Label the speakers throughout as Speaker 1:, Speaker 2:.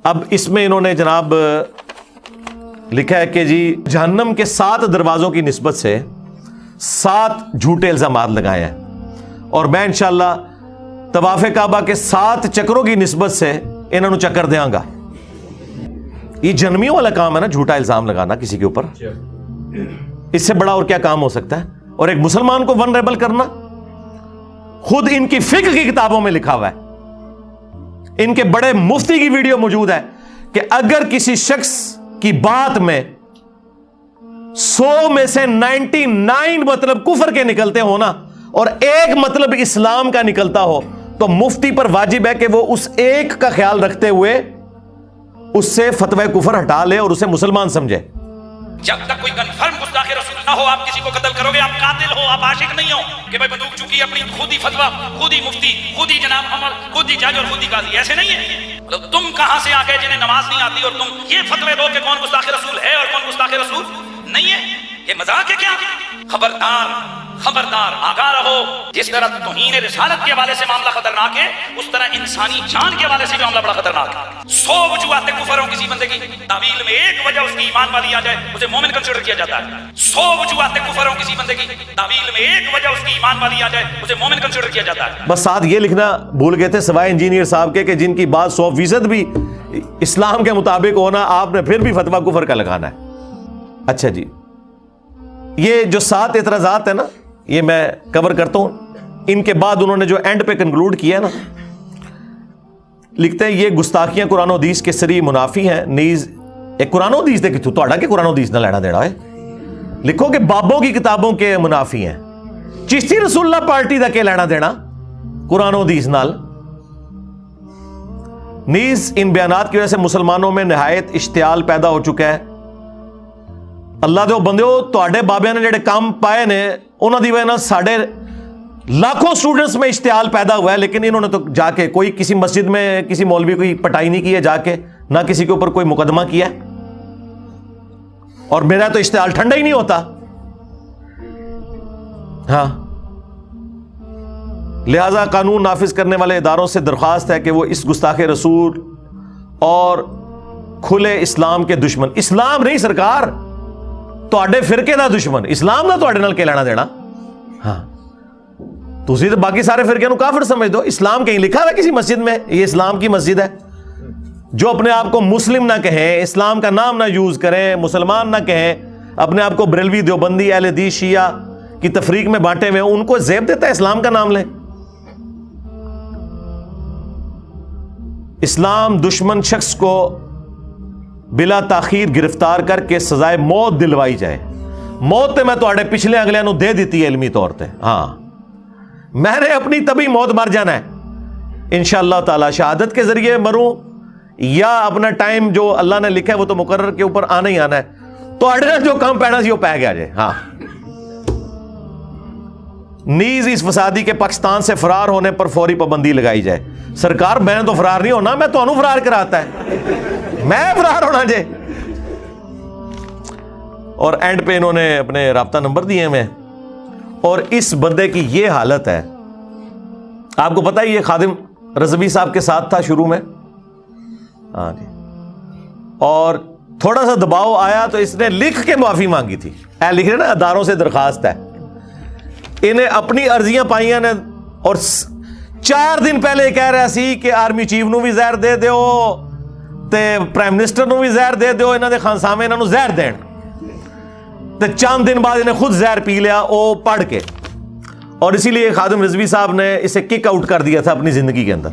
Speaker 1: اب اس میں انہوں نے جناب لکھا ہے کہ جی جہنم کے 7 دروازوں کی نسبت سے 7 جھوٹے الزامات لگائے ہیں، اور میں انشاءاللہ طواف کعبہ کے 7 چکروں کی نسبت سے انہوں نے چکر دیاں گا۔ یہ جنمیوں والا کام ہے نا، جھوٹا الزام لگانا کسی کے اوپر، اس سے بڑا اور کیا کام ہو سکتا ہے؟ اور ایک مسلمان کو ونریبل کرنا، خود ان کی فقہ کی کتابوں میں لکھا ہوا ہے، ان کے بڑے مفتی کی ویڈیو موجود ہے کہ اگر کسی شخص کی بات میں 100 میں سے 99 مطلب کفر کے نکلتے ہو نا، اور ایک مطلب اسلام کا نکلتا ہو، تو مفتی پر واجب ہے کہ وہ اس ایک کا خیال رکھتے ہوئے اس سے فتوی کفر ہٹا لے اور اسے مسلمان سمجھے۔
Speaker 2: جب تک کوئی کنفرم گستاخ رسول نہ ہو، آپ کسی کو قتل کرو گے، آپ قاتل ہو، آپ عاشق نہیں ہو کہ بھائی بندوق چکی اپنی خود ہی فتویٰ، خود ہی مفتی، خود ہی جناب عمر، خود ہی جج اور خود ہی قاضی، ایسے نہیں ہے۔ تم کہاں سے آ گئے جنہیں نماز نہیں آتی اور تم یہ فتوے دو کہ کون گستاخ رسول ہے اور کون گستاخ رسول نہیں ہے؟ یہ مذاق ہے کیا؟ خبردار خبردار، آگاہ رہو۔ جس طرح توہین رسالت کے حوالے سے معاملہ خطرناک ہے، اس طرح انسانی جان کے حوالے سے بھی معاملہ بڑا خطرناک ہے۔ 100 وجوہات کفر ہوں کسی بندے کی تعویل میں، ایک وجہ اس کی ایمان والی آ جائے، اسے مومن کنسیڈر کیا جاتا ہے۔ 100 وجوہات کفر ہوں کسی بندے کی تعویل میں، ایک وجہ اس کی ایمان والی آ جائے، اسے مومن کنسیڈر کیا جاتا ہے۔
Speaker 1: بس ساتھ یہ لکھنا بھول گئے تھے سوائے انجینئر صاحب کے کہ جن کی بات 100% بھی اسلام کے مطابق ہونا، آپ نے پھر بھی فتویٰ کفر کا لگانا ہے۔ اچھا جی، یہ جو 7 اعتراضات ہیں نا، یہ میں کور کرتا ہوں۔ ان کے بعد انہوں نے جو اینڈ پہ کنکلوڈ کیا نا، لکھتے ہیں یہ گستاخیاں قرآن و حدیث کے سری منافی ہیں، نیز ایک قرآن و حدیث دے کتوں توڑا کہ قرآن و حدیث نہ لینا دینا ہے، لکھو کہ بابوں کی کتابوں کے منافی ہیں، چشتی رسول اللہ پارٹی دا کے لینا دینا قرآن و حدیث نال۔ نیز ان بیانات کی وجہ سے مسلمانوں میں نہایت اشتعال پیدا ہو چکا ہے۔ اللہ دے بندیو، تواڈے بابیاں نے جڑے کام پائے نے، انہاں دی وجہ نال ساڈے لاکھوں سٹوڈنٹس میں اشتعال پیدا ہوا ہے، لیکن انہوں نے تو جا کے کوئی کسی مسجد میں کسی مولوی کوئی پٹائی نہیں کی ہے، جا کے نہ کسی کے اوپر کوئی مقدمہ کیا ہے، اور میرا تو اشتعال ٹھنڈا ہی نہیں ہوتا۔ ہاں، لہذا قانون نافذ کرنے والے اداروں سے درخواست ہے کہ وہ اس گستاخ رسول اور کھلے اسلام کے دشمن، اسلام نہیں سرکار، تواڈے فرقے دا دشمن، اسلام دا تواڈے نال کی لینا دینا؟ ہاں، تسی تو باقی سارے فرقے نو کافر سمجھ دو، اسلام کہیں لکھا ہوا ہے کسی مسجد میں یہ اسلام کی مسجد ہے؟ جو اپنے آپ کو مسلم نہ کہیں، اسلام کا نام نہ یوز کریں، مسلمان نہ کہیں، اپنے آپ کو بریلوی، دیوبندی، اہل حدیث، شیعہ کی تفریق میں بانٹے ہوئے، ان کو زیب دیتا ہے اسلام کا نام لیں۔ اسلام دشمن شخص کو بلا تاخیر گرفتار کر کے سزائے موت دلوائی جائے۔ موت تے میں تو اڑے پچھلے اگلے نو دے دیتی ہے علمی طور تے، ہاں میں نے اپنی تبھی موت مر جانا ہے انشاءاللہ تعالی، شہادت کے ذریعے مروں یا اپنا ٹائم جو اللہ نے لکھا ہے وہ تو مقرر کے اوپر آنا ہی آنا ہے، تو اڑے جو کام پینا سی وہ پہ گیا جائے۔ ہاں، نیز اس فسادی کے پاکستان سے فرار ہونے پر فوری پابندی لگائی جائے۔ سرکار میں نے تو فرار نہیں ہونا، میں تو انہوں فرار کراتا ہے، میں فرار ہونا جے۔ اور اینڈ پہ انہوں نے اپنے رابطہ نمبر دیے میں، اور اس بندے کی یہ حالت ہے، آپ کو پتہ ہی یہ خادم رضوی صاحب کے ساتھ تھا شروع میں، ہاں جی، اور تھوڑا سا دباؤ آیا تو اس نے لکھ کے معافی مانگی تھی، لکھ رہے نا اداروں سے درخواست ہے، انہیں اپنی عرضیاں پائیاں نے، اور 4 دن پہلے کہہ رہا سی کہ آرمی چیف نو بھی زہر دے دیو تے پرائم منسٹر نو بھی زہر دے دیو، انہاں دے خانسامے انہاں نو زہر دین، تے چند دن بعد انہیں خود زہر پی لیا او پڑھ کے، اور اسی لیے خادم رضوی صاحب نے اسے کک آؤٹ کر دیا تھا اپنی زندگی کے اندر۔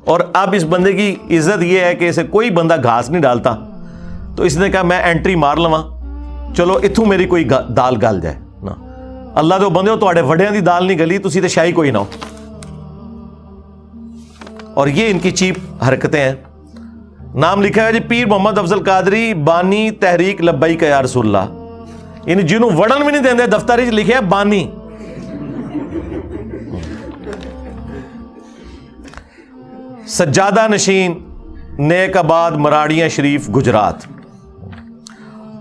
Speaker 1: اور اب اس بندے کی عزت یہ ہے کہ اسے کوئی بندہ گھاس نہیں ڈالتا، تو اس نے کہا میں انٹری مار لواں، چلو اتھوں میری کوئی دال گل جائے نا، اللہ دے بندے ہو تواڈے وڈیاں دی دال نہیں گلی، تسی تے شاہی کوئی نہ ہو۔ اور یہ ان کی چیپ حرکتیں ہیں۔ نام لکھا ہے جی پیر محمد افضل قادری بانی تحریک لبیک یا رسول اللہ، یعنی جنہوں وڑن بھی نہیں دیندے، دفتر وچ لکھے بانی۔ سجادہ نشین، نیک آباد، مراڑیاں شریف، گجرات۔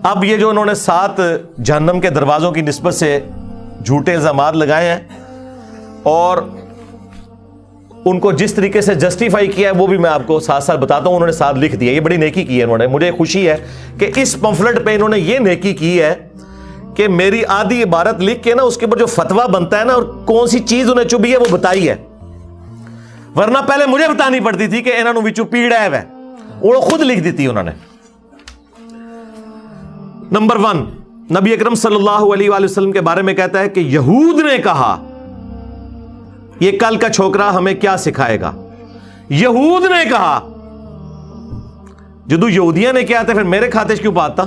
Speaker 1: اب یہ جو انہوں نے 7 جہنم کے دروازوں کی نسبت سے جھوٹے الزامات لگائے ہیں، اور ان کو جس طریقے سے جسٹیفائی کیا ہے وہ بھی میں آپ کو ساتھ ساتھ بتاتا ہوں. انہوں نے ساتھ لکھ دیا, یہ بڑی نیکی کی ہے انہوں نے. مجھے خوشی ہے کہ اس پمفلٹ پہ انہوں نے یہ نیکی کی ہے کہ میری آدھی عبارت لکھ کے نا اس کے اوپر جو فتویٰ بنتا ہے نا اور کون سی چیز انہیں چبھی ہے وہ بتائی ہے, ورنہ پہلے مجھے بتانی پڑتی تھی کہ انہوں نے وچوں پیڑا ہے وہ خود لکھ دیتی انہوں نے. نمبر 1, نبی اکرم صلی اللہ علیہ وآلہ وسلم کے بارے میں کہتا ہے کہ یہود نے کہا یہ کل کا چھوکرا ہمیں کیا سکھائے گا. یہود نے کہا, جدو یہودیاں نے کیا تھا پھر میرے کھاتے سے کیوں پاتا.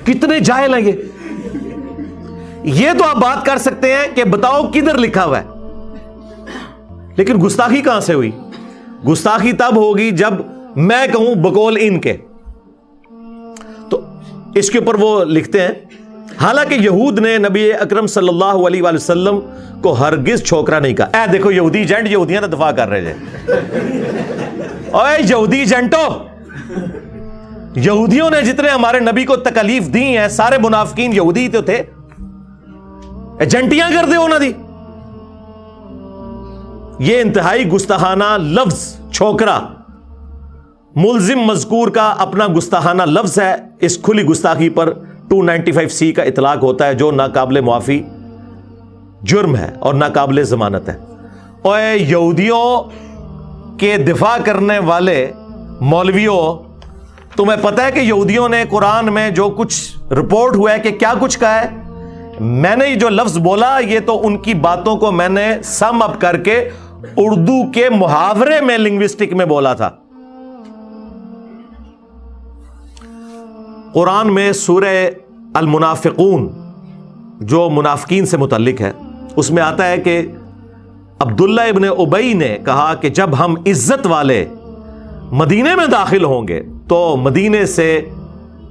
Speaker 1: کتنے جاہل ہیں یہ تو آپ بات کر سکتے ہیں کہ بتاؤ کدھر لکھا ہوا ہے, لیکن گستاخی کہاں سے ہوئی. گستاخی تب ہوگی جب میں کہوں بقول ان کے. تو اس کے اوپر وہ لکھتے ہیں حالانکہ یہود نے نبی اکرم صلی اللہ علیہ وآلہ وسلم کو ہرگز چھوکرا نہیں کہا. اے دیکھو یہودی ایجنٹ یہودیاں نے دفاع کر رہے تھے. اوے یہودی ایجنٹو, یہودیوں نے جتنے ہمارے نبی کو تکلیف دی ہیں سارے منافقین یہودی تو تھے. ایجنٹیاں کر دے انہوں نے. یہ انتہائی گستاخانہ لفظ چھوکرا ملزم مذکور کا اپنا گستاخانہ لفظ ہے. اس کھلی گستاخی پر 295C کا اطلاق ہوتا ہے جو ناقابل معافی جرم ہے اور ناقابل ضمانت ہے. اور یہودیوں کے دفاع کرنے والے مولویوں, تمہیں پتہ ہے کہ یہودیوں نے قرآن میں جو کچھ رپورٹ ہوا ہے کہ کیا کچھ کہا ہے. میں نے جو لفظ بولا یہ تو ان کی باتوں کو میں نے سم اپ کر کے اردو کے محاورے میں لنگوسٹک میں بولا تھا. قرآن میں سورہ المنافقون جو منافقین سے متعلق ہے اس میں آتا ہے کہ عبداللہ ابن ابی نے کہا کہ جب ہم عزت والے مدینے میں داخل ہوں گے تو مدینے سے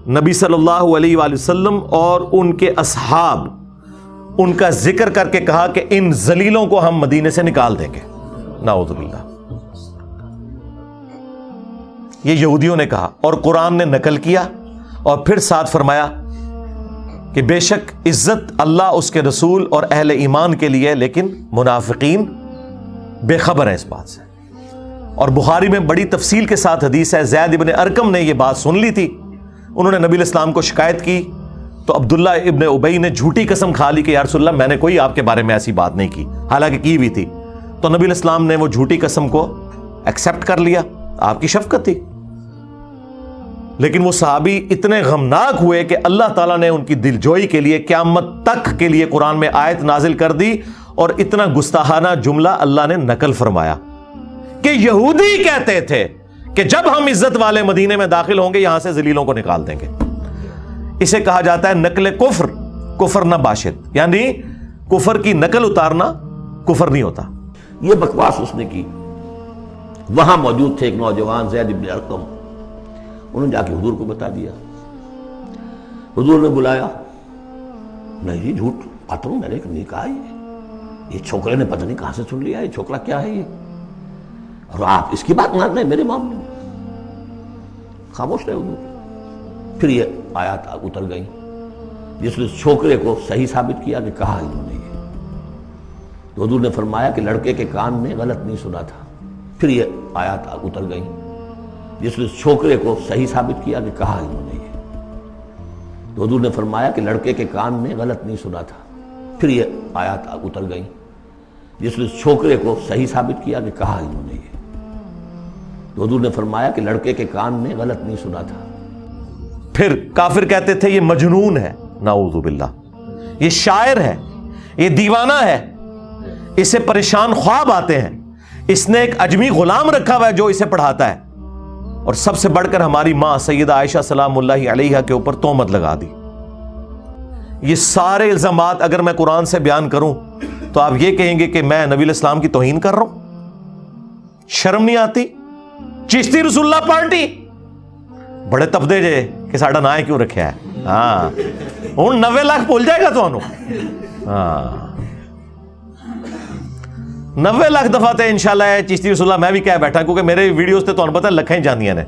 Speaker 1: نبی صلی اللہ علیہ وآلہ وسلم اور ان کے اصحاب ان کا ذکر کر کے کہا کہ ان ذلیلوں کو ہم مدینے سے نکال دیں گے. نعوذ باللہ. یہ یہودیوں نے کہا اور قرآن نے نقل کیا اور پھر ساتھ فرمایا کہ بے شک عزت اللہ اس کے رسول اور اہل ایمان کے لیے, لیکن منافقین بے خبر ہیں اس بات سے. اور بخاری میں بڑی تفصیل کے ساتھ حدیث ہے, زید ابن ارقم نے یہ بات سن لی تھی, انہوں نے نبی الاسلام کو شکایت کی تو عبداللہ ابن ابی نے جھوٹی قسم کھا لی کہ یا رسول اللہ میں نے کوئی آپ کے بارے میں ایسی بات نہیں کی, حالانکہ کی بھی تھی. تو نبی الاسلام نے وہ جھوٹی قسم کو ایکسپٹ کر لیا, آپ کی شفقت تھی. لیکن وہ صحابی اتنے غمناک ہوئے کہ اللہ تعالیٰ نے ان کی دلجوئی کے لیے قیامت تک کے لیے قرآن میں آیت نازل کر دی اور اتنا گستاخانہ جملہ اللہ نے نقل فرمایا کہ یہودی کہتے تھے کہ جب ہم عزت والے مدینے میں داخل ہوں گے یہاں سے ذلیلوں کو نکال دیں گے. اسے کہا جاتا ہے نقل کفر, کفر نہ باشد, یعنی کفر کی نقل اتارنا کفر نہیں ہوتا.
Speaker 3: یہ بکواس اس نے کی. وہاں موجود تھے ایک نوجوان زید بن ارقم, انہوں نے جا کے حضور کو بتا دیا. حضور نے بلایا, نہیں جھوٹ آتا ہوں, میں نے نہیں کہا یہ چھوکرے نے پتہ نہیں کہاں سے سن لیا, یہ چھوکرا کیا ہے یہ, اور آپ اس کی بات مان رہے ہیں میرے معاملے میں. خاموش رہے حضور. پھر یہ آیات اتر گئی جس نے چھوکرے کو صحیح ثابت کیا کہ کہا انہوں نے یہ. تو حضور نے فرمایا کہ لڑکے کے کان نے غلط نہیں سنا تھا. پھر یہ آیات اتر گئی جس نے چھوکرے کو صحیح ثابت کیا کہ کہا انہوں نے یہ. تو حضور نے فرمایا کہ لڑکے کے کان نے غلط نہیں سنا تھا. پھر یہ آیات اتر گئی جس نے چھوکرے کو صحیح ثابت کیا کہ کہا انہوں نے یہ. تو حضور نے فرمایا کہ لڑکے کے کان نے غلط نہیں سنا تھا.
Speaker 1: پھر کافر کہتے تھے یہ مجنون ہے, نعوذ باللہ, یہ شاعر ہے, یہ دیوانہ ہے, اسے پریشان خواب آتے ہیں, اس نے ایک اجمی غلام رکھا ہوا ہے جو اسے پڑھاتا ہے. اور سب سے بڑھ کر ہماری ماں سیدہ عائشہ سلام اللہ علیہا کے اوپر تہمت لگا دی. یہ سارے الزامات اگر میں قرآن سے بیان کروں تو آپ یہ کہیں گے کہ میں نبی الاسلام کی توہین کر رہا ہوں. شرم نہیں آتی؟ چشتی رسول اللہ پارٹی بڑے تبدے جے کہ ساڑا نہ کیوں رکھا ہے. ہاں ہوں 90 لاکھ بھول جائے گا تو انہوں. ہاں 90 لاکھ دفعہ تے انشاءاللہ ہے چشتی رسول اللہ میں بھی کہہ بیٹھا کیونکہ میرے ویڈیوز تے تو پتہ لکھیں جاندیاں نے.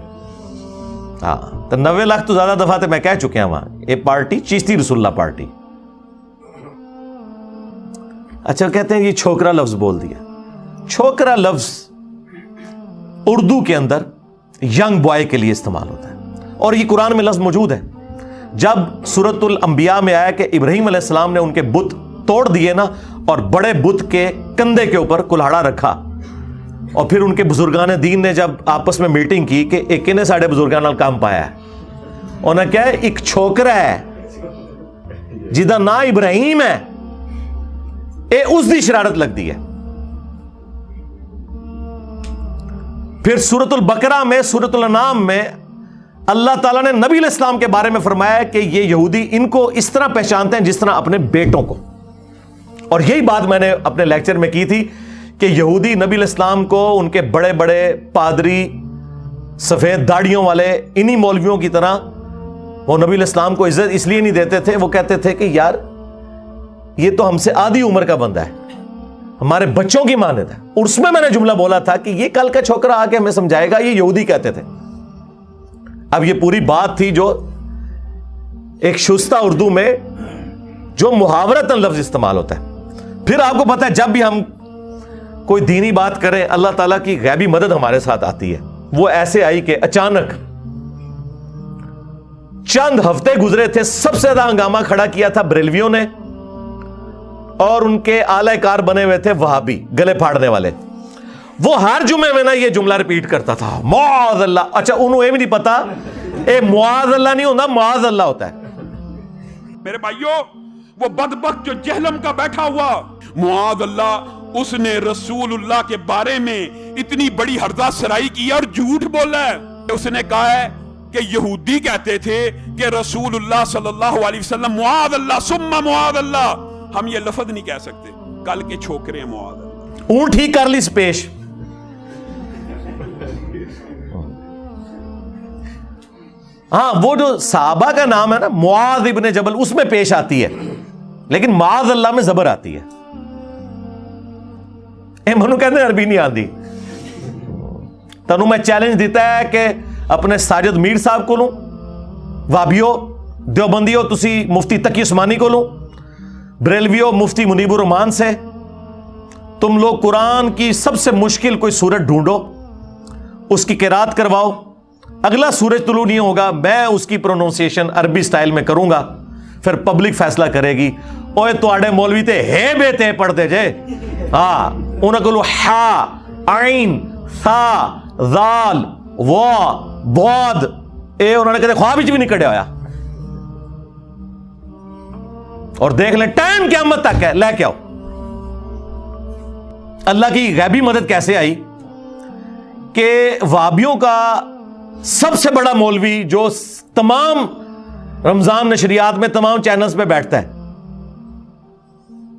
Speaker 1: ہاں تو 90 لاکھ تو زیادہ دفعہ تے میں کہہ چکے ہیں وہاں یہ پارٹی چشتی رسول اللہ پارٹی. اچھا کہتے ہیں یہ چھوکرا لفظ بول دیا. چھوکرا لفظ اردو کے اندر ینگ بوائے کے لیے استعمال ہوتا ہے اور یہ قرآن میں لفظ موجود ہے. جب سورۃ الانبیاء میں آیا کہ ابراہیم علیہ السلام نے ان کے بت توڑ دیے نا اور بڑے بت کے کندھے کے اوپر کلہاڑا رکھا اور پھر ان کے بزرگان دین نے جب آپس میں میٹنگ کی کہ ایک نے ساڑھے بزرگان نال کام پایا ہے, انہوں نے کہا ایک چھوکرا ہے جدا نا ابراہیم ہے, اے اس دی شرارت لگ دی ہے. پھر سورۃ البقرہ میں, سورۃ الانعام میں اللہ تعالیٰ نے نبی علیہ السلام کے بارے میں فرمایا کہ یہ یہودی ان کو اس طرح پہچانتے ہیں جس طرح اپنے بیٹوں کو. اور یہی بات میں نے اپنے لیکچر میں کی تھی کہ یہودی نبی علیہ السلام کو ان کے بڑے بڑے پادری سفید داڑیوں والے انہی مولویوں کی طرح وہ نبی علیہ السلام کو عزت اس لیے نہیں دیتے تھے, وہ کہتے تھے کہ یار یہ تو ہم سے آدھی عمر کا بندہ ہے, ہمارے بچوں کی مانند ہے. اور اس میں نے جملہ بولا تھا کہ یہ کل کا چھوکرا آ کے ہمیں سمجھائے گا, یہ یہودی کہتے تھے. اب یہ پوری بات تھی جو ایک شستہ اردو میں جو محاورتاً لفظ استعمال ہوتا ہے. پھر آپ کو پتا ہے جب بھی ہم کوئی دینی بات کریں اللہ تعالیٰ کی غیبی مدد ہمارے ساتھ آتی ہے. وہ ایسے آئی کہ اچانک چند ہفتے گزرے تھے, سب سے زیادہ ہنگامہ کھڑا کیا تھا بریلویوں نے اور ان کے اعلی کار بنے ہوئے تھے وہابی گلے پھاڑنے والے. وہ ہر جمعے میں نا یہ جملہ ریپیٹ کرتا تھا, معاذ اللہ. اچھا انہوں یہ بھی نہیں پتا اے معاذ اللہ نہیں ہوتا, معاذ اللہ ہوتا ہے.
Speaker 4: میرے بھائیوں, وہ بدبخت جو جہلم کا بیٹھا ہوا, معاذ اللہ, اس نے رسول اللہ کے بارے میں اتنی بڑی ہرزہ سرائی کی اور جھوٹ بولا ہے. اس نے کہا ہے کہ یہودی کہتے تھے کہ رسول اللہ صلی اللہ علیہ وسلم معاذ اللہ ثم معاذ اللہ. ہم یہ لفظ نہیں کہہ سکتے, کل کے چھوکرے ہیں معاذ اللہ.
Speaker 1: اونٹ ہی کر لی سپیش. ہاں وہ جو صحابہ کا نام ہے نا معاذ ابن جبل, اس میں پیش آتی ہے, لیکن معاذ اللہ میں زبر آتی ہے. منو کہتے ہیں عربی نہیں آتی. تنو میں چیلنج دیتا ہے کہ اپنے ساجد میر صاحب کو لوں, وابیو دیوبندیو تسی مفتی تقی عثمانی کو لوں, بریلویو مفتی منیب الرحمان سے. تم لوگ قرآن کی سب سے مشکل کوئی سورت ڈھونڈو, اس کی قرات کرواؤ, اگلا سورج طلوع نہیں ہوگا میں اس کی پروننسیشن عربی سٹائل میں کروں گا, پھر پبلک فیصلہ کرے گی. اوے تواڈے مولوی تے ہے بیتے پڑھتے جے, ہاں انہاں کولو ہا عین ثا ذال وا بعد اے انہوں نے کہتے خواب وچ بھی نہیں کڈیا ہویا. اور دیکھ لیں ٹائم قیامت تک ہے, لے کے آؤ. اللہ کی غیبی مدد کیسے آئی کہ وہابیوں کا سب سے بڑا مولوی جو تمام رمضان نشریات میں تمام چینلز پہ بیٹھتا ہے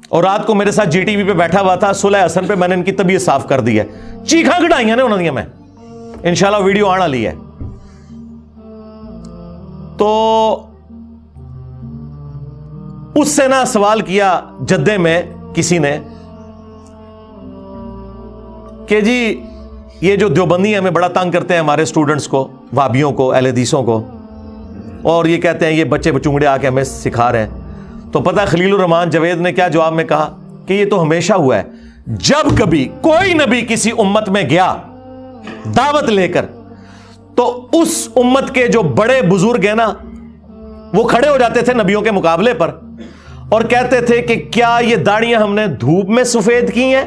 Speaker 1: اور رات کو میرے ساتھ جی ٹی وی پہ بیٹھا ہوا تھا, صلح حسن پہ میں نے ان کی طبیعت صاف کر دی ہے, چیخاں کڑائیاں نے انہوں نے, میں انشاءاللہ ویڈیو آنا لی ہے. تو اس سے نہ سوال کیا جدے میں کسی نے کہ جی یہ جو دیوبندی ہمیں بڑا تنگ کرتے ہیں ہمارے سٹوڈنٹس کو, وہابیوں کو, اہل حدیثوں کو, اور یہ کہتے ہیں یہ بچے بچونگڑے آ کے ہمیں سکھا رہے ہیں. تو پتہ خلیل الرحمان جوید نے کیا جواب میں کہا کہ یہ تو ہمیشہ ہوا ہے, جب کبھی کوئی نبی کسی امت میں گیا دعوت لے کر تو اس امت کے جو بڑے بزرگ ہیں نا وہ کھڑے ہو جاتے تھے نبیوں کے مقابلے پر اور کہتے تھے کہ کیا یہ داڑیاں ہم نے دھوپ میں سفید کی ہیں,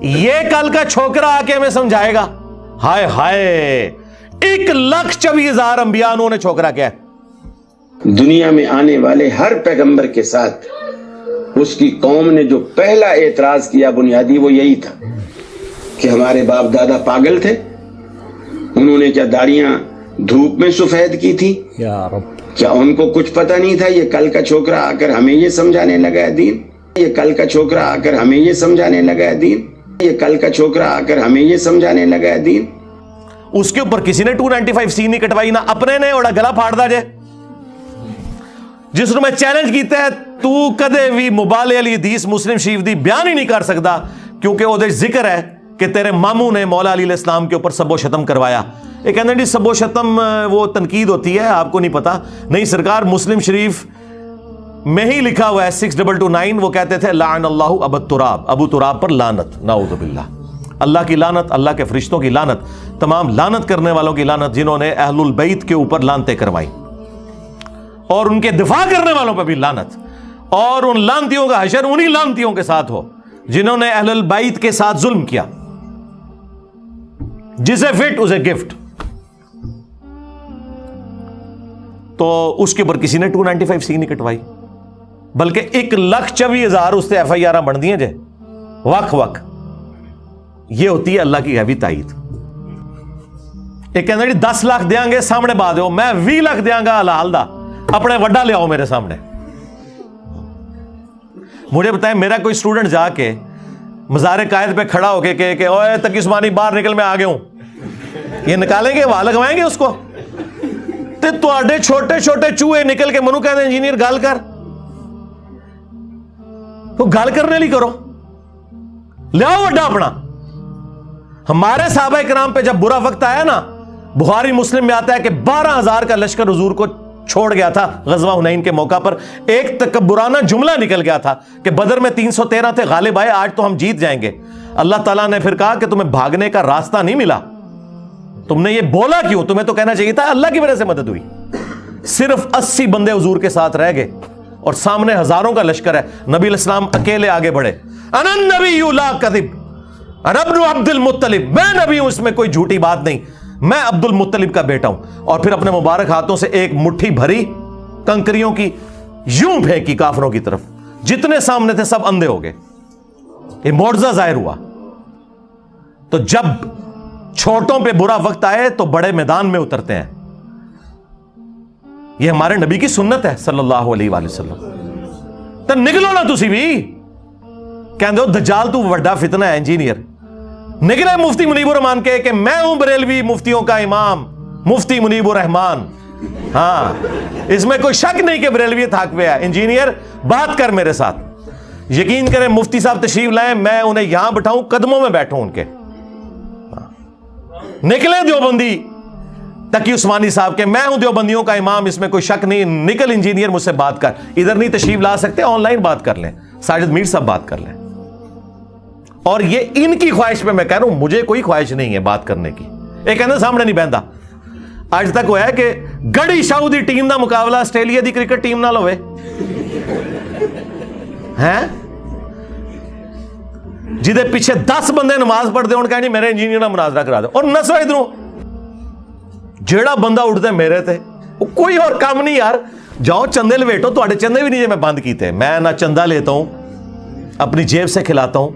Speaker 1: یہ کل کا چھوکرا آ کے ہمیں سمجھائے گا. ہائے ہائے, 1,24,000 انبیاء انہوں نے چھوکرا کیا ہے.
Speaker 5: دنیا میں آنے والے ہر پیغمبر کے ساتھ اس کی قوم نے جو پہلا اعتراض کیا بنیادی وہ یہی تھا کہ ہمارے باپ دادا پاگل تھے, انہوں نے کیا داڑیاں دھوپ میں سفید کی تھی, کیا ان کو کچھ پتہ نہیں تھا یہ کل کا چھوکرا آ کر ہمیں یہ سمجھانے لگا ہے دین, یہ کل کا چھوکرا آ کر ہمیں یہ سمجھانے لگا ہے دین, یہ کل کا چھوکرا آ کر ہمیں یہ سمجھانے لگا ہے دین.
Speaker 1: اس کے اوپر کسی نے 295C نہیں کٹوائی, نہ اپنے نے اوڑا گلا پھاڑ دا جے. جس میں چیلنج کیتا ہے تو کدے بھی مبالغے والی حدیث مسلم شریف دی بیان ہی نہیں کر سکتا کیونکہ وہ ذکر ہے کہ تیرے ماموں نے مولا علی علیہ السلام کے اوپر سب و شتم کروایا. یہ کہتے ہیں جی سب و شتم وہ تنقید ہوتی ہے, آپ کو نہیں پتا. نہیں سرکار, مسلم شریف میں ہی لکھا ہوا ہے 6229, وہ کہتے تھے لعن اللہ ابو تراب، ابو تراب پر لعنت، نعوذ باللہ، اللہ کی لعنت، اللہ کے فرشتوں کی لعنت، تمام لعنت کرنے والوں کی لعنت جنہوں نے اہل البیت کے اوپر لعنتیں کروائی، اور ان کے دفاع کرنے والوں پر بھی لعنت، اور ان لعنتیوں کا حشر انہی لعنتیوں کے ساتھ ہو جنہوں نے اہل البیت کے ساتھ ظلم کیا، جسے فٹ اسے گفٹ۔ تو اس کے اوپر کسی نے 295C نہیں کٹوائی، بلکہ 1,24,000 اس سے FIR بن دیے جے وق۔ یہ ہوتی ہے اللہ کی غیبی تائید۔ ایک کہنا جی 10 لاکھ دیاں گے سامنے بات ہو، میں 20 لاکھ دیاں گا حلال دا، اپنے وڈا لے آؤ میرے سامنے۔ مجھے بتائیں میرا کوئی اسٹوڈنٹ جا کے مزار قائد پہ کھڑا ہو کے کہ اوے تقی عثمانی باہر نکل، میں آ گیا ہوں، یہ نکالیں گے، وہاں لگوائیں گے اس کو؟ تے چھوٹے چھوٹے چوہے نکل کے منو کہتے ہیں انجینئر گل کر، تو گل کرنے لی کرو، لے آؤ وڈا اپنا۔ ہمارے صحابہ کرام پہ جب برا وقت آیا نا، بخاری مسلم میں آتا ہے کہ 12,000 کا لشکر حضور کو چھوڑ گیا تھا غزوہ حنین کے موقع پر، ایک تکبرانہ جملہ نکل گیا تھا کہ بدر میں 313 تھے، غالب آئے، آج تو ہم جیت جائیں گے۔ اللہ تعالیٰ نے پھر کہا کہ تمہیں بھاگنے کا راستہ نہیں ملا، تم نے یہ بولا کیوں؟ تمہیں تو کہنا چاہیے تھا اللہ کی وجہ سے مدد ہوئی۔ صرف 80 بندے حضور کے ساتھ رہ گئے اور سامنے ہزاروں کا لشکر ہے، نبی علیہ السلام اکیلے آگے بڑھے، انا النبی لا کذب انا ابن عبد المطلب، میں نبی ہوں، اس میں کوئی جھوٹی بات نہیں، میں عبد المطلب کا بیٹا ہوں، اور پھر اپنے مبارک ہاتھوں سے ایک مٹھی بھری کنکریوں کی یوں پھینکی کافروں کی طرف، جتنے سامنے تھے سب اندھے ہو گئے۔ یہ معجزہ ظاہر ہوا۔ تو جب چھوٹوں پہ برا وقت آئے تو بڑے میدان میں اترتے ہیں، یہ ہمارے نبی کی سنت ہے صلی اللہ علیہ وآلہ وسلم۔ تو نکلو نا تسی بھی، کہندے ہو دجال تو وڈا فتنہ ہے انجینئر، نکلے مفتی منیب الرحمان کے کہ میں ہوں بریلوی مفتیوں کا امام، مفتی منیب الرحمان، ہاں اس میں کوئی شک نہیں کہ بریلویت حق پہ ہے، انجینئر بات کر میرے ساتھ، یقین کریں مفتی صاحب تشریف لائیں، میں انہیں یہاں بٹھاؤں، قدموں میں بیٹھوں ان کے، نکلے دیوبندی تقی عثمانی صاحب کے میں ہوں دیوبندیوں کا امام، اس میں کوئی شک نہیں، نکل انجینئر مجھ سے بات کر، ادھر نہیں تشریف لا سکتے آن لائن بات کر لیں، ساجد میر صاحب بات کر لیں۔ اور یہ ان کی خواہش پہ میں کہہ رہا ہوں، مجھے کوئی خواہش نہیں ہے بات کرنے کی، ایک کہنا سامنے نہیں بہندا، آج تک ہوا ہے کہ گڑی شاہو دی ٹیم دا مقابلہ آسٹریلیا دی کرکٹ ٹیم نال ہوئے ہیں، جدے پیچھے 10 بندے نماز پڑھتے ہون کہنے میرے انجینئر مناظرہ کرا دے، اور نسو ادھروں جیڑا بندہ اٹھتا میرے تے کوئی اور کام نہیں یار، جاؤ چندے لویٹو، تو چندے بھی نہیں میں بند کیتے، میں نہ چندہ لیتا ہوں اپنی جیب سے کھلاتا ہوں،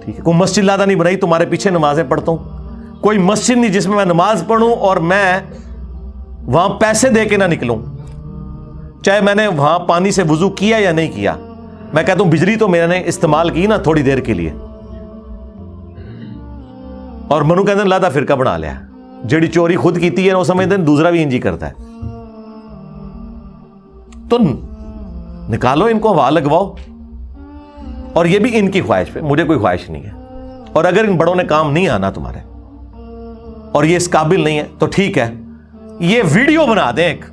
Speaker 1: ٹھیک ہے، کوئی مسجد لادہ نہیں بنائی تمہارے پیچھے نمازیں پڑھتا ہوں، کوئی مسجد نہیں جس میں میں نماز پڑھوں اور میں وہاں پیسے دے کے نہ نکلوں، چاہے میں نے وہاں پانی سے وضو کیا یا نہیں کیا، میں کہتا ہوں بجلی تو میں نے استعمال کی نا تھوڑی دیر کے لیے، اور منو کہتے ہیں لادہ فرقہ بنا لیا، جڑی چوری خود کیتی ہے وہ سمجھتے ہیں دوسرا بھی انجی کرتا ہے، تو نکالو ان کو، ہوا لگواؤ، اور یہ بھی ان کی خواہش پہ، مجھے کوئی خواہش نہیں ہے، اور اگر ان بڑوں نے کام نہیں آنا تمہارے اور یہ اس قابل نہیں ہے تو ٹھیک ہے، یہ ویڈیو بنا دیں ایک،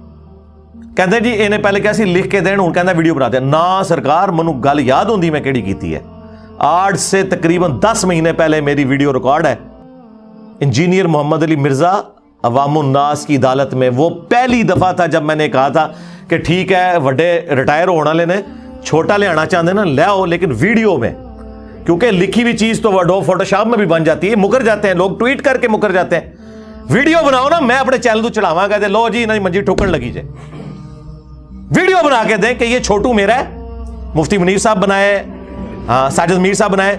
Speaker 1: کہتے ہیں جی انہیں پہلے کیسی لکھ کے دیں، ان کہتے ہیں ویڈیو بنا دیں، نا سرکار منو گل یاد ہوندی میں کیڑی کیتی ہے، آج سے تقریباً 10 مہینے پہلے میری ویڈیو ریکارڈ ہے، انجینئر محمد علی مرزا عوام الناس کی عدالت میں، وہ پہلی دفعہ تھا جب میں نے کہا تھا کہ ٹھیک ہے وڈے ریٹائر ہونا لینے چھوٹا لے آنا چاہتے ہیں نا لے آؤ، لیکن ویڈیو میں، کیونکہ لکھی ہوئی چیز تو وڈو فوٹو شاپ میں بھی بن جاتی ہے، مکر جاتے ہیں لوگ، ٹویٹ کر کے مکر جاتے ہیں، ویڈیو بناؤ نا، میں اپنے چینل تو چڑھاواں کہتے لو جی نہیں منجی ٹھکن لگی جائے، ویڈیو بنا کے دیں کہ یہ چھوٹو میرا ہے، مفتی منیر صاحب بنائے، ہاں ساجد میر صاحب بنائے،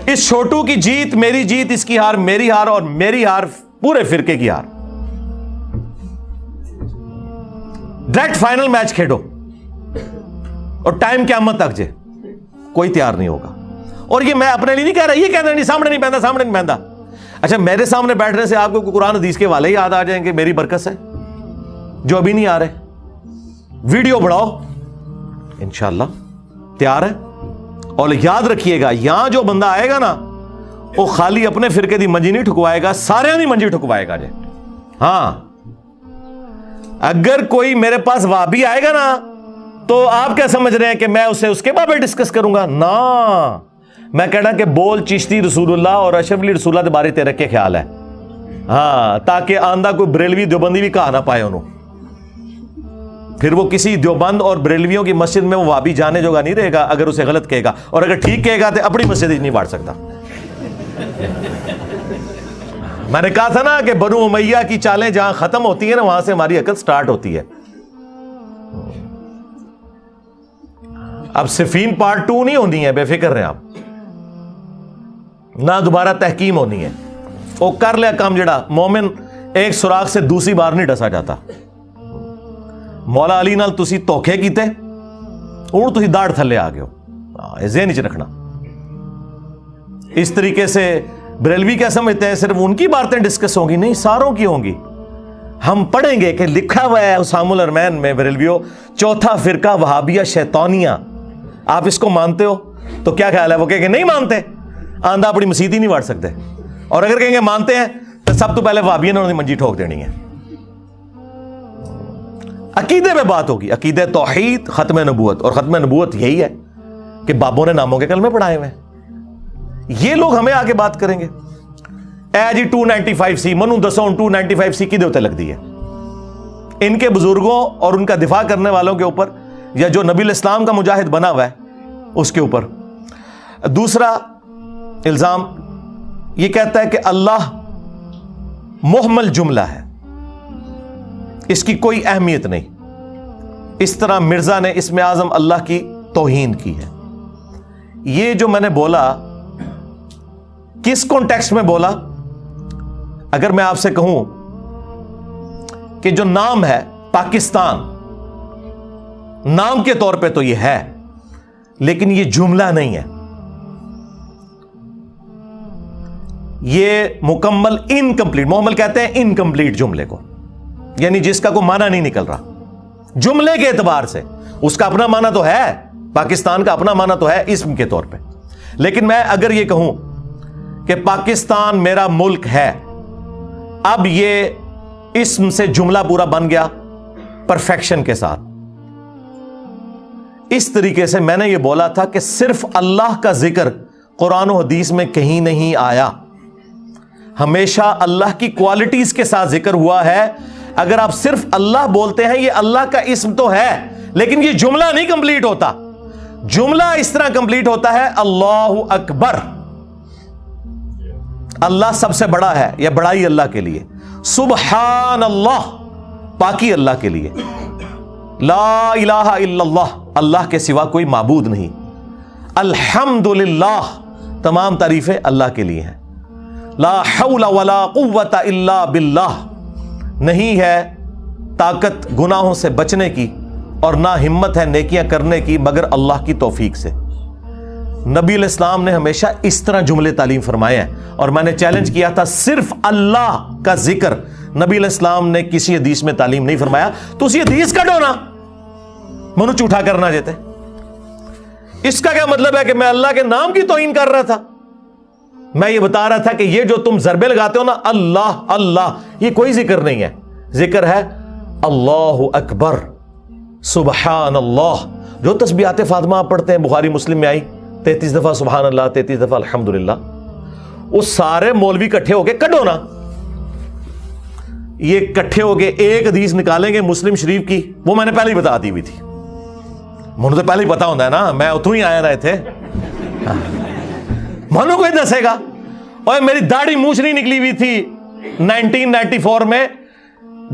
Speaker 1: اس چھوٹو کی جیت میری جیت، اس کی ہار میری ہار، اور میری ہار پورے فرقے کی ہار، ڈائریکٹ فائنل میچ کھیلو اور ٹائم قیامت تک جے کوئی تیار نہیں ہوگا، اور یہ میں اپنے لیے نہیں کہہ رہا، یہ کہہ رہا نہیں سامنے نہیں بہندا، سامنے نہیں بہندا، اچھا میرے سامنے بیٹھنے سے آپ کو قرآن حدیث کے والے ہی یاد آ جائیں گے، میری برکت سے جو ابھی نہیں آ رہے، ویڈیو بڑھاؤ انشاءاللہ تیار ہے، اور یاد رکھیے گا یہاں جو بندہ آئے گا نا وہ خالی اپنے فرقے دی منجی نہیں ٹھکوائے گا، سارے دی منجی ٹھکوائے گا جی، ہاں اگر کوئی میرے پاس وہابی آئے گا نا تو آپ کیا سمجھ رہے ہیں کہ میں اسے اس کے بارے میں ڈسکس کروں گا؟ نا، میں کہنا کہ بول چشتی رسول اللہ اور اشرف علی رسول اللہ کے بارے تیرے کے خیال ہے، ہاں، تاکہ آندہ کوئی بریلوی دیوبندی بھی کہا نہ پائے انہوں، پھر وہ کسی دیوبند اور بریلویوں کی مسجد میں وہ وابی جانے جوگا نہیں رہے گا اگر اسے غلط کہے گا، اور اگر ٹھیک کہے گا تو اپنی مسجد ہی نہیں بانٹ سکتا۔ میں نے کہا تھا نا کہ بنو امیہ کی چالیں جہاں ختم ہوتی ہیں نا وہاں سے ہماری عقل سٹارٹ ہوتی ہے۔ اب صفین پارٹ 2 نہیں ہونی ہے، بے فکر رہیں آپ، نہ دوبارہ تحکیم ہونی ہے، وہ کر لیا کام جڑا، مومن ایک سوراخ سے دوسری بار نہیں ڈسا جاتا۔ مولا علی نال تسی دھوکھے کیتے، ہن تسی داڑھ تھلے آ گئے ہو، ذہن وچ رکھنا۔ اس طریقے سے بریلوی کیا سمجھتے ہیں صرف ان کی باتیں ڈسکس ہوں گی؟ نہیں، ساروں کی ہوں گی۔ ہم پڑھیں گے کہ لکھا ہوا ہے اسام الارمین میں بریلویوں، چوتھا فرقہ وہابیہ شیطانیہ، آپ اس کو مانتے ہو؟ تو کیا خیال ہے وہ کہیں گے نہیں مانتے، آندہ اپنی مسیت ہی نہیں بانٹ سکتے، اور اگر کہیں گے مانتے ہیں تو سب تو پہلے وہابیوں نے انہیں منجی ٹھوک دینی ہے۔ عقیدے پہ بات ہوگی، عقیدہ توحید، ختم نبوت، اور ختم نبوت یہی ہے کہ بابوں نے ناموں کے کلمے پڑھائے ہوئے ہیں۔ یہ لوگ ہمیں آگے بات کریں گے، اے جی 295C منو دسو 295C کی دیوتے لگ دی ہے ان کے بزرگوں اور ان کا دفاع کرنے والوں کے اوپر، یا جو نبی الاسلام کا مجاہد بنا ہوا ہے اس کے اوپر۔ دوسرا الزام یہ کہتا ہے کہ اللہ محمل جملہ ہے، اس کی کوئی اہمیت نہیں، اس طرح مرزا نے اسم اعظم اللہ کی توہین کی ہے۔ یہ جو میں نے بولا کس کانٹیکسٹ میں بولا؟ اگر میں آپ سے کہوں کہ جو نام ہے پاکستان، نام کے طور پہ تو یہ ہے لیکن یہ جملہ نہیں ہے، یہ مکمل انکمپلیٹ، محمل کہتے ہیں انکمپلیٹ جملے کو، یعنی جس کا کوئی معنی نہیں نکل رہا جملے کے اعتبار سے۔ اس کا اپنا معنی تو ہے، پاکستان کا اپنا معنی تو ہے اسم کے طور پہ، لیکن میں اگر یہ کہوں کہ پاکستان میرا ملک ہے، اب یہ اسم سے جملہ پورا بن گیا پرفیکشن کے ساتھ۔ اس طریقے سے میں نے یہ بولا تھا کہ صرف اللہ کا ذکر قرآن و حدیث میں کہیں نہیں آیا، ہمیشہ اللہ کی کوالٹیز کے ساتھ ذکر ہوا ہے۔ اگر آپ صرف اللہ بولتے ہیں، یہ اللہ کا اسم تو ہے لیکن یہ جملہ نہیں کمپلیٹ ہوتا۔ جملہ اس طرح کمپلیٹ ہوتا ہے اللہ اکبر، اللہ سب سے بڑا ہے، یا بڑائی اللہ کے لیے، سبحان اللہ، پاکی اللہ کے لیے، لا الہ الا اللہ، اللہ کے سوا کوئی معبود نہیں، الحمدللہ، تمام تعریفیں اللہ کے لیے ہیں، لا حول ولا قوت الا باللہ، نہیں ہے طاقت گناہوں سے بچنے کی اور نہ ہمت ہے نیکیاں کرنے کی مگر اللہ کی توفیق سے۔ نبی علیہ السلام نے ہمیشہ اس طرح جملے تعلیم فرمائے ہیں، اور میں نے چیلنج کیا تھا صرف اللہ کا ذکر نبی علیہ السلام نے کسی حدیث میں تعلیم نہیں فرمایا، تو اسی حدیث کا ڈونا منو جھوٹا کرنا جاتے۔ اس کا کیا مطلب ہے کہ میں اللہ کے نام کی توہین کر رہا تھا؟ میں یہ بتا رہا تھا کہ یہ جو تم ضربے لگاتے ہو نا اللہ اللہ، یہ کوئی ذکر نہیں ہے، ذکر ہے اللہ اکبر، سبحان اللہ۔ جو تسبیحات فاطمہ آپ پڑھتے ہیں بخاری مسلم میں آئی 33 دفعہ سبحان اللہ، 33 دفعہ الحمدللہ، وہ سارے مولوی کٹھے ہو کے کڈو نا، یہ کٹھے ہو کے ایک حدیث نکالیں گے مسلم شریف کی، وہ میں نے پہلے ہی بتا دی ہوئی تھی، مجھے تو پہلے ہی پتا ہوتا ہے نا، میں اتوں ہی آیا رہے تھے، مانو کوئی دسے گا؟ اور میری داڑھی مونچھ نہیں نکلی ہوئی تھی 1994 میں،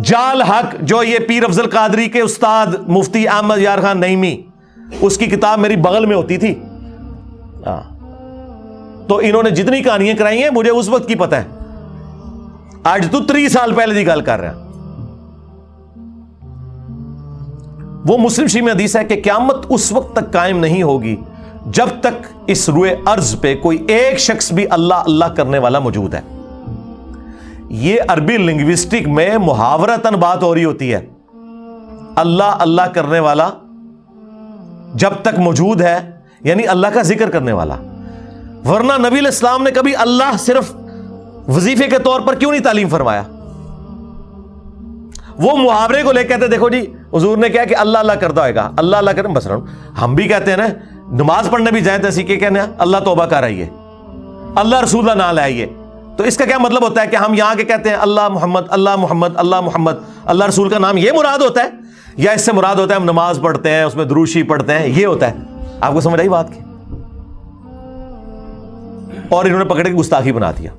Speaker 1: جال حق جو یہ پیر افضل قادری کے استاد مفتی احمد یار خان نعیمی، اس کی کتاب میری بغل میں ہوتی تھی، تو انہوں نے جتنی کہانیاں کرائی ہیں مجھے اس وقت کی پتہ ہے، آج تو 3 سال پہلے دی گل کر رہا ہیں۔ وہ مسلم شریف میں حدیث ہے کہ قیامت اس وقت تک قائم نہیں ہوگی جب تک اس روئے ارض پہ کوئی ایک شخص بھی اللہ اللہ کرنے والا موجود ہے۔ یہ عربی لنگوسٹک میں محاورتاً بات ہو رہی ہوتی ہے، اللہ اللہ کرنے والا جب تک موجود ہے، یعنی اللہ کا ذکر کرنے والا، ورنہ نبی علیہ السلام نے کبھی اللہ صرف وظیفے کے طور پر کیوں نہیں تعلیم فرمایا؟ وہ محاورے کو لے کے کہتے دیکھو جی حضور نے کیا کہ اللہ اللہ کرتا ہوئے گا, اللہ اللہ کریں. مثلا ہم بھی کہتے ہیں نا, نماز پڑھنے بھی جائیں تو اسی کے کہنے ہیں اللہ توبہ کر آئیے, اللہ رسول اللہ نہ لائیے. تو اس کا کیا مطلب ہوتا ہے کہ ہم یہاں کے کہتے ہیں اللہ محمد اللہ محمد اللہ محمد, اللہ رسول کا نام یہ مراد ہوتا ہے, یا اس سے مراد ہوتا ہے ہم نماز پڑھتے ہیں اس میں درود شریف پڑھتے ہیں, یہ ہوتا ہے؟ آپ کو سمجھ آئی بات کی؟ اور انہوں نے پکڑ کے گستاخی بنا دیا.